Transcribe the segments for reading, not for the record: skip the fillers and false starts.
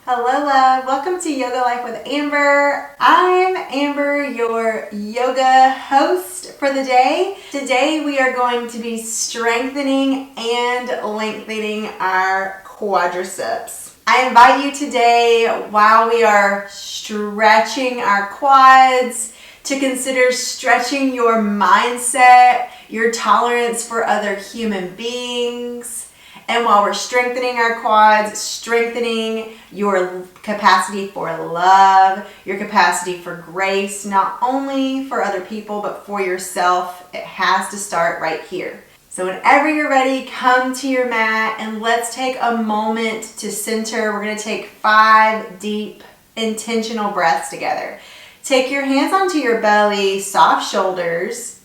Hello, love. Welcome to Yoga Life with Amber. I'm Amber, your yoga host for the day. Today we are going to be strengthening and lengthening our quadriceps. I invite you today, while we are stretching our quads, to consider stretching your mindset, your tolerance for other human beings. And while we're strengthening our quads, strengthening your capacity for love, your capacity for grace, not only for other people, but for yourself, it has to start right here. So whenever you're ready, come to your mat and let's take a moment to center. We're going to take 5 deep, intentional breaths together. Take your hands onto your belly, soft shoulders,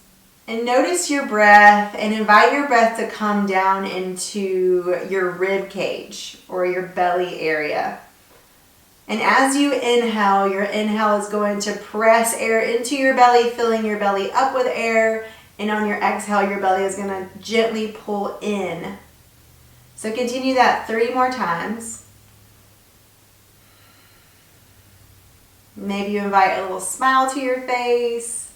and notice your breath and invite your breath to come down into your rib cage or your belly area. And as you inhale, your inhale is going to press air into your belly, filling your belly up with air. And on your exhale, your belly is going to gently pull in. So continue that 3 more times. Maybe you invite a little smile to your face.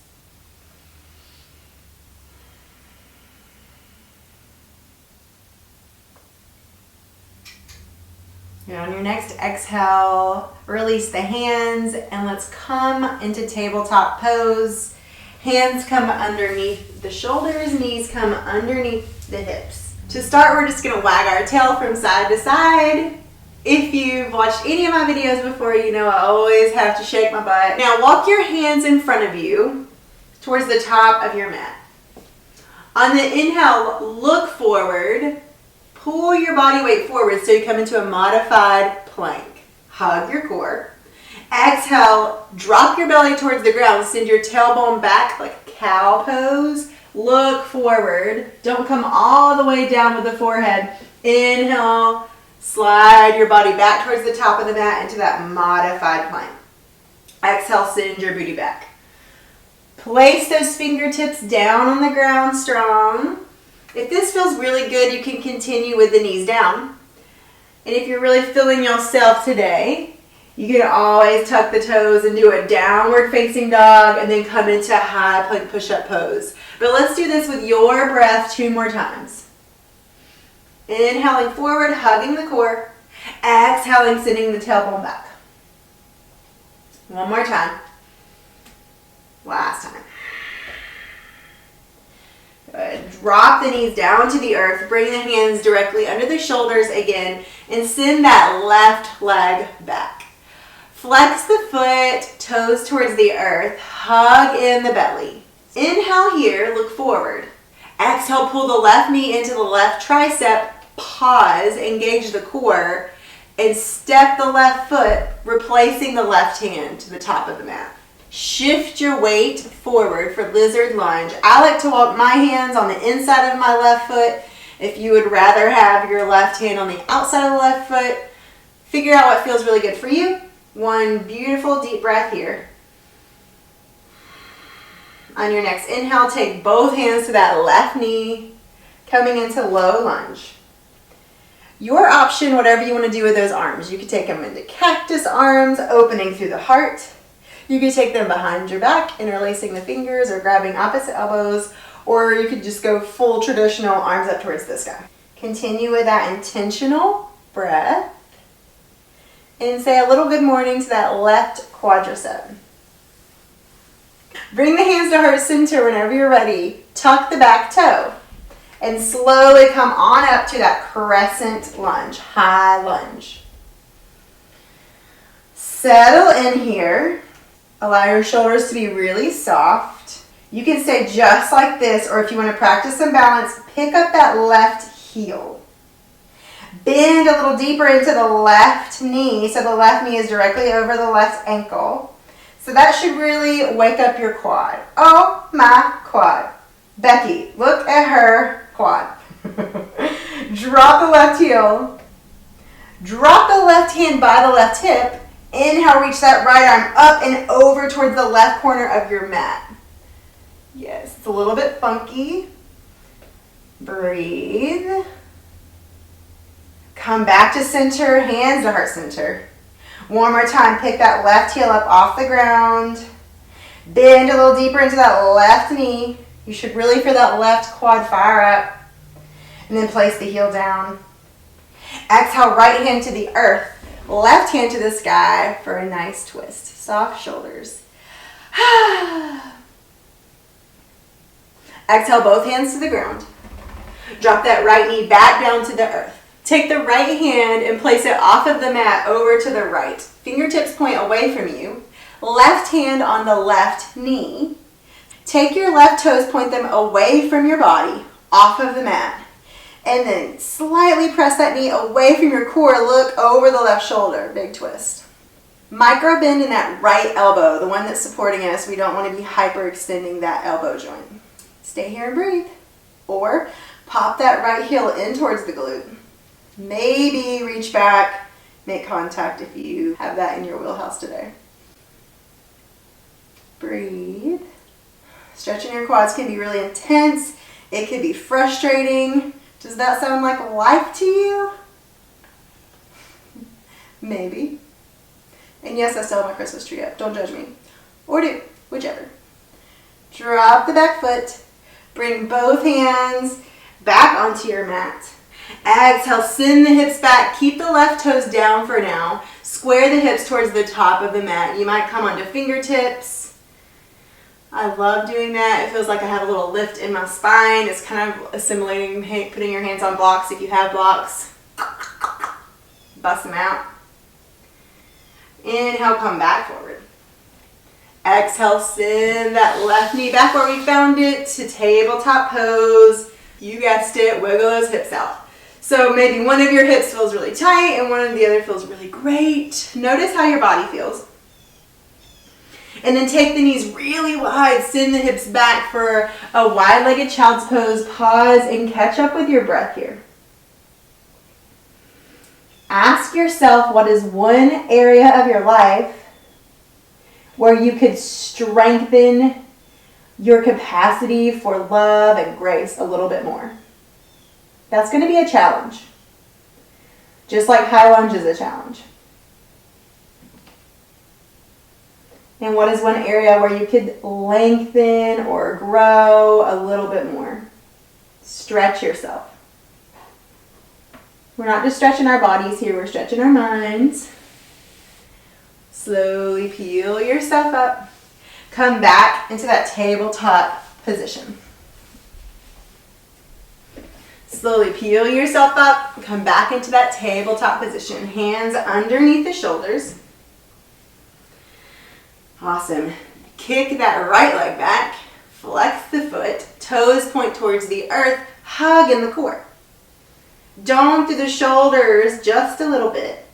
And on your next exhale, release the hands and let's come into tabletop pose. Hands come underneath the shoulders, knees come underneath the hips. To start, we're just gonna wag our tail from side to side. If you've watched any of my videos before, you know I always have to shake my butt. Now walk your hands in front of you towards the top of your mat. On the inhale, look forward. Pull your body weight forward so you come into a modified plank. Hug your core. Exhale, drop your belly towards the ground. Send your tailbone back like cow pose. Look forward. Don't come all the way down with the forehead. Inhale, slide your body back towards the top of the mat into that modified plank. Exhale, send your booty back. Place those fingertips down on the ground strong. If this feels really good, you can continue with the knees down. And if you're really feeling yourself today, you can always tuck the toes and do a downward facing dog and then come into a high plank push-up pose. But let's do this with your breath 2 more times. Inhaling forward, hugging the core. Exhaling, sending the tailbone back. 1 more time. Last time. Good. Drop the knees down to the earth. Bring the hands directly under the shoulders again and send that left leg back. Flex the foot, toes towards the earth. Hug in the belly. Inhale here, look forward. Exhale, pull the left knee into the left tricep. Pause, engage the core, and step the left foot, replacing the left hand to the top of the mat. Shift your weight forward for lizard lunge. I like to walk my hands on the inside of my left foot. If you would rather have your left hand on the outside of the left foot, figure out what feels really good for you. 1 beautiful deep breath here. On your next inhale, take both hands to that left knee, coming into low lunge. Your option, whatever you want to do with those arms. You could take them into cactus arms, opening through the heart. You could take them behind your back, interlacing the fingers or grabbing opposite elbows, or you could just go full traditional arms up towards the sky. Continue with that intentional breath and say a little good morning to that left quadricep. Bring the hands to heart center whenever you're ready. Tuck the back toe and slowly come on up to that crescent lunge, high lunge. Settle in here. Allow your shoulders to be really soft. You can stay just like this, or if you want to practice some balance, pick up that left heel. Bend a little deeper into the left knee, so the left knee is directly over the left ankle. So that should really wake up your quad. Oh, my quad. Becky, look at her quad. Drop the left heel. Drop the left hand by the left hip. Inhale, reach that right arm up and over towards the left corner of your mat. Yes, it's a little bit funky. Breathe. Come back to center, hands to heart center. One more time, pick that left heel up off the ground. Bend a little deeper into that left knee. You should really feel that left quad fire up. And then place the heel down. Exhale, right hand to the earth. Left hand to the sky for a nice twist. Soft shoulders. Exhale, both hands to the ground. Drop that right knee back down to the earth. Take the right hand and place it off of the mat over to the right. Fingertips point away from you. Left hand on the left knee. Take your left toes, point them away from your body, off of the mat. And then slightly press that knee away from your core. Look over the left shoulder. Big twist. Micro bend in that right elbow, the one that's supporting us. We don't want to be hyperextending that elbow joint. Stay here and breathe. Or pop that right heel in towards the glute. Maybe reach back, make contact if you have that in your wheelhouse today. Breathe. Stretching your quads can be really intense. It can be frustrating. Does that sound like life to you? Maybe. And yes, I still have my Christmas tree up. Don't judge me. Or do, whichever. Drop the back foot. Bring both hands back onto your mat. Exhale, send the hips back. Keep the left toes down for now. Square the hips towards the top of the mat. You might come onto fingertips. I love doing that. It feels like I have a little lift in my spine. It's kind of assimilating, putting your hands on blocks if you have blocks. Bust them out. Inhale, come back forward. Exhale, send that left knee back where we found it to tabletop pose. You guessed it, wiggle those hips out. So maybe one of your hips feels really tight and one of the other feels really great. Notice how your body feels. And then take the knees really wide, send the hips back for a wide-legged child's pose. Pause and catch up with your breath here. Ask yourself, what is one area of your life where you could strengthen your capacity for love and grace a little bit more? That's going to be a challenge. Just like high lunge is a challenge. And what is one area where you could lengthen or grow a little bit more? Stretch yourself. We're not just stretching our bodies here, we're stretching our minds. Slowly peel yourself up. Come back into that tabletop position. Slowly peel yourself up. Come back into that tabletop position. Hands underneath the shoulders. Awesome. Kick that right leg back. Flex the foot. Toes point towards the earth. Hug in the core. Dome through the shoulders just a little bit.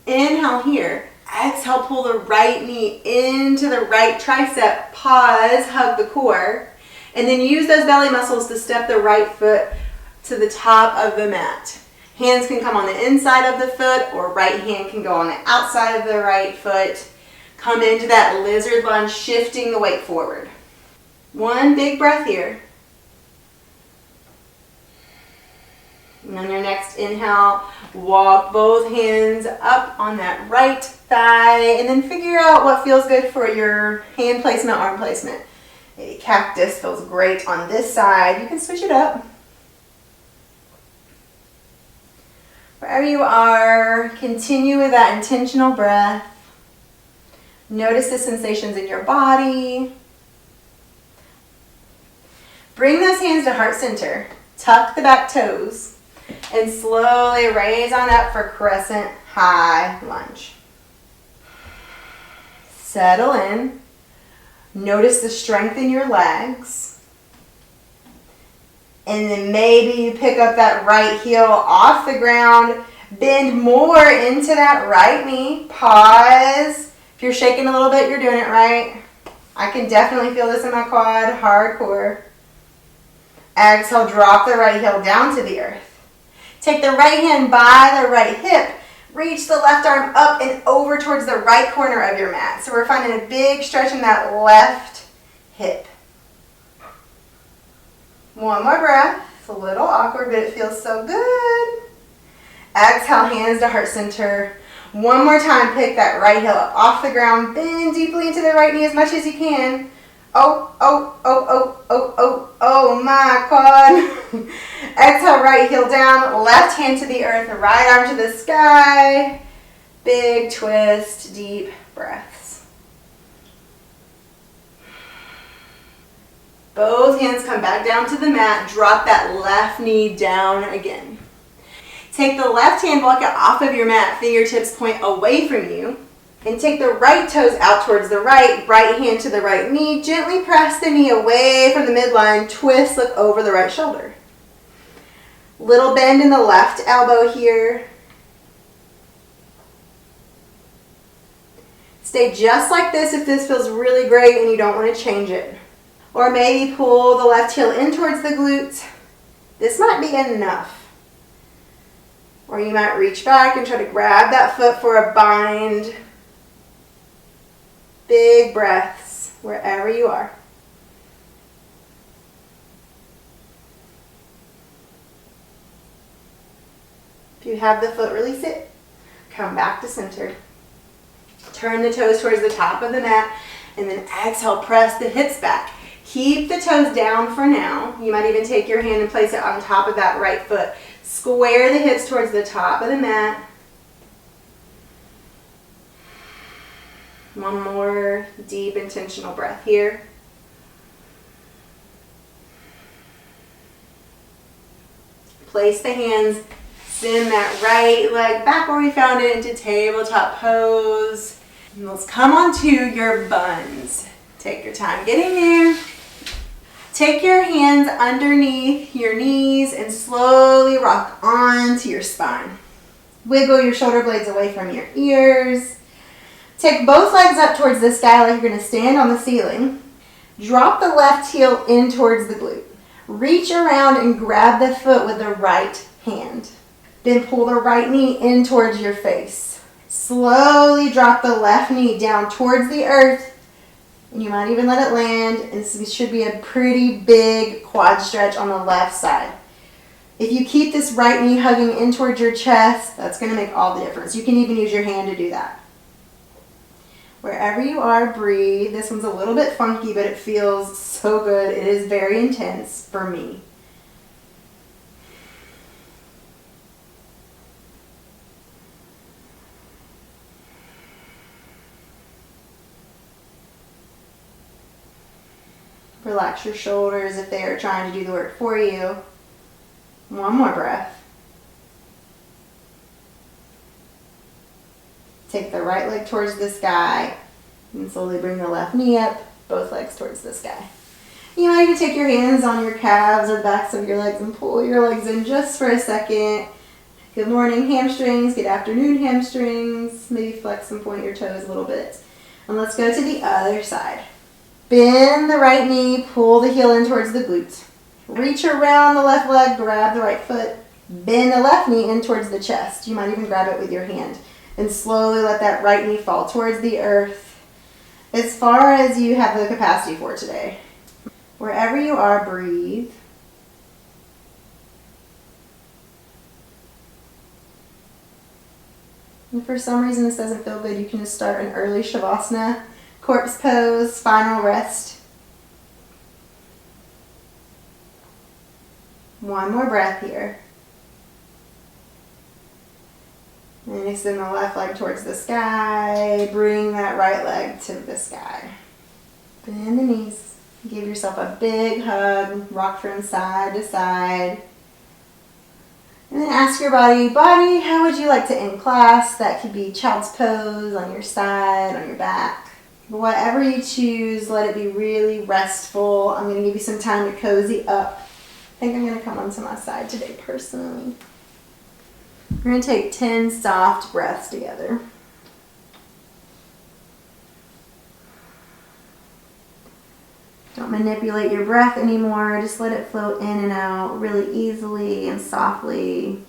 Inhale here. Exhale, pull the right knee into the right tricep. Pause, hug the core. And then use those belly muscles to step the right foot to the top of the mat. Hands can come on the inside of the foot, or right hand can go on the outside of the right foot. Come into that lizard lunge, shifting the weight forward. One big breath here. And on your next inhale, walk both hands up on that right thigh, and then figure out what feels good for your hand placement, arm placement. Maybe cactus feels great on this side. You can switch it up. Wherever you are, continue with that intentional breath. Notice the sensations in your body. Bring those hands to heart center. Tuck the back toes. And slowly raise on up for crescent high lunge. Settle in. Notice the strength in your legs. And then maybe you pick up that right heel off the ground. Bend more into that right knee. Pause. If you're shaking a little bit, you're doing it right. I can definitely feel this in my quad, hardcore. Exhale, drop the right heel down to the earth. Take the right hand by the right hip. Reach the left arm up and over towards the right corner of your mat. So we're finding a big stretch in that left hip. One more breath. It's a little awkward, but it feels so good. Exhale, hands to heart center. One more time, pick that right heel up off the ground, bend deeply into the right knee as much as you can. Oh, oh, oh, oh, oh, oh, oh my quad. Exhale, right heel down, left hand to the earth, right arm to the sky. Big twist, deep breaths. Both hands come back down to the mat, drop that left knee down again. Take the left hand, walk it off of your mat, fingertips point away from you. And take the right toes out towards the right hand to the right knee. Gently press the knee away from the midline, twist, look over the right shoulder. Little bend in the left elbow here. Stay just like this if this feels really great and you don't want to change it. Or maybe pull the left heel in towards the glutes. This might be enough. Or you might reach back and try to grab that foot for a bind. Big breaths wherever you are. If you have the foot, release it. Come back to center. Turn the toes towards the top of the mat and then exhale, press the hips back. Keep the toes down for now. You might even take your hand and place it on top of that right foot. Square the hips towards the top of the mat. One more deep, intentional breath here. Place the hands, send that right leg back where we found it into tabletop pose. And let's come onto your buns. Take your time getting there. Take your hands underneath your knees and slowly rock onto your spine. Wiggle your shoulder blades away from your ears. Take both legs up towards the sky like you're going to stand on the ceiling. Drop the left heel in towards the glute. Reach around and grab the foot with the right hand. Then pull the right knee in towards your face. Slowly drop the left knee down towards the earth. And you might even let it land. And this should be a pretty big quad stretch on the left side. If you keep this right knee hugging in towards your chest, that's going to make all the difference. You can even use your hand to do that. Wherever you are, breathe. This one's a little bit funky, but it feels so good. It is very intense for me. Relax your shoulders if they are trying to do the work for you. One more breath. Take the right leg towards the sky and slowly bring the left knee up, both legs towards the sky. You might even take your hands on your calves or the backs of your legs and pull your legs in just for a second. Good morning hamstrings, good afternoon hamstrings. Maybe flex and point your toes a little bit. And let's go to the other side. Bend the right knee, pull the heel in towards the glutes. Reach around the left leg, grab the right foot. Bend the left knee in towards the chest. You might even grab it with your hand. And slowly let that right knee fall towards the earth as far as you have the capacity for today. Wherever you are, breathe. And if for some reason this doesn't feel good, you can just start an early Shavasana, corpse pose, spinal rest. One more breath here. And extend the left leg towards the sky. Bring that right leg to the sky. Bend the knees. Give yourself a big hug. Rock from side to side. And then ask your body, how would you like to end class? That could be child's pose on your side, on your back. Whatever you choose, let it be really restful. I'm going to give you some time to cozy up. I think I'm going to come onto my side today personally. We're going to take 10 soft breaths together. Don't manipulate your breath anymore. Just let it flow in and out really easily and softly.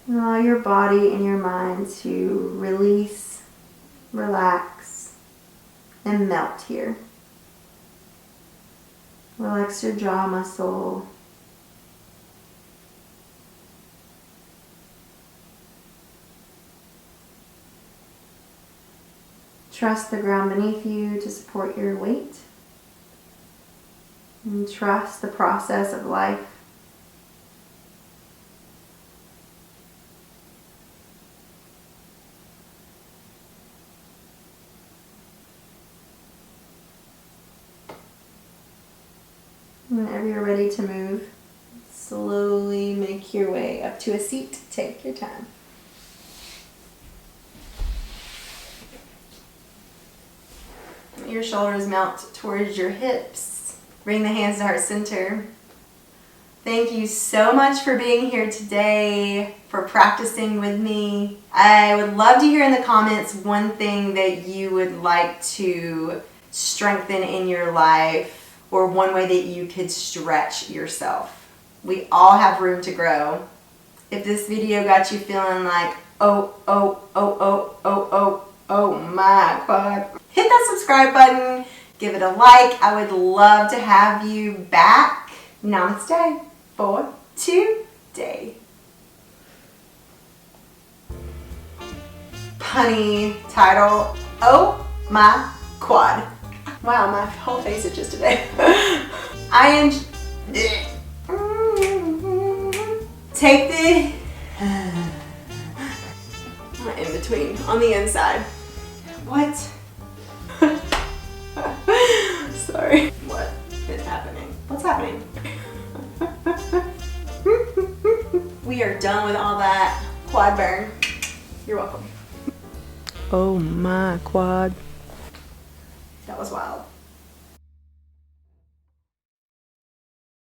Allow your body and your mind to release, relax, and melt here. Relax your jaw muscle. Trust the ground beneath you to support your weight. And trust the process of life. Whenever you're ready to move, slowly make your way up to a seat. Take your time. Let your shoulders melt towards your hips. Bring the hands to heart center. Thank you so much for being here today, for practicing with me. I would love to hear in the comments one thing that you would like to strengthen in your life, or one way that you could stretch yourself. We all have room to grow. If this video got you feeling like, oh my quad, hit that subscribe button, give it a like. I would love to have you back. Namaste for today. Punny title, oh my quad. Wow, my whole face itches today. I am. Take the in between on the inside. What? Sorry. What is happening? What's happening? We are done with all that quad burn. You're welcome. Oh my quad. That was wild.